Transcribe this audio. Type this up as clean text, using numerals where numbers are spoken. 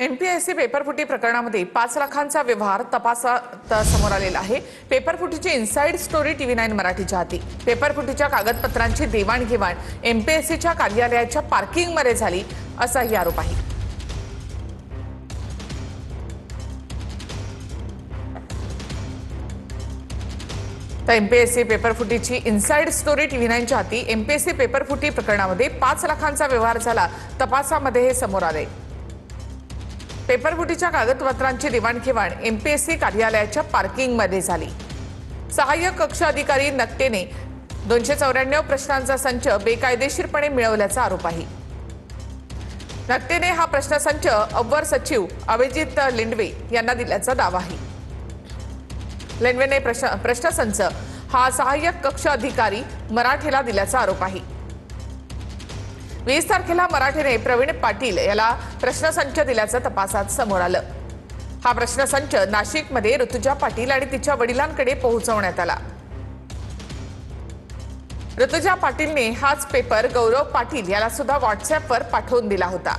MPSC पेपरफुटी प्रकरणामध्ये 5 लाखांचा व्यवहार तपासात समोर आलेला आहे। पेपरफुटीची इनसाइड स्टोरी TV9 मराठीच्या हाती। पेपरफुटीच्या कागदपत्रांची देवाणघेवाण एमपीएससीच्या कार्यालयाच्या पार्किंगमध्ये झाली असाही आरोप आहे। तर एमपीएससी पेपरफुटीची इनसाइड स्टोरी TV9च्या हाती। एमपीएससी पेपरफुटी प्रकरणामध्ये 5 लाखांचा व्यवहार झाला, तपासामध्ये हे समोर आले। पेपरफुटीच्या कागदपत्रांची देवाणघेवाण एमपीएससी कार्यालयाच्या पार्किंगमध्ये झाली। सहाय्यक कक्ष अधिकारी नकटेने 294 प्रश्नांचा संच बेकायदेशीरपणे मिळवल्याचा आरोप आहे। नकटेने हा प्रश्नसंच अवर सचिव अभिजित लिंडवे यांना दिल्याचा दावा आहे। लिंडवेने प्रश्नसंच हा सहाय्यक कक्ष अधिकारी मराठेला दिल्याचा आरोप आहे। 20 तारखेला मराठेने प्रवीण पाटील याला प्रश्नसंच दिल्याचं तपासात समोर आलं। हा प्रश्नसंच नाशिकमध्ये ऋतुजा पाटील आणि तिच्या वडिलांकडे पोहोचवण्यात आला। ऋतुजा पाटीलने हाच पेपर गौरव पाटील याला सुद्धा व्हॉट्सअॅपवर पाठवून दिला होता।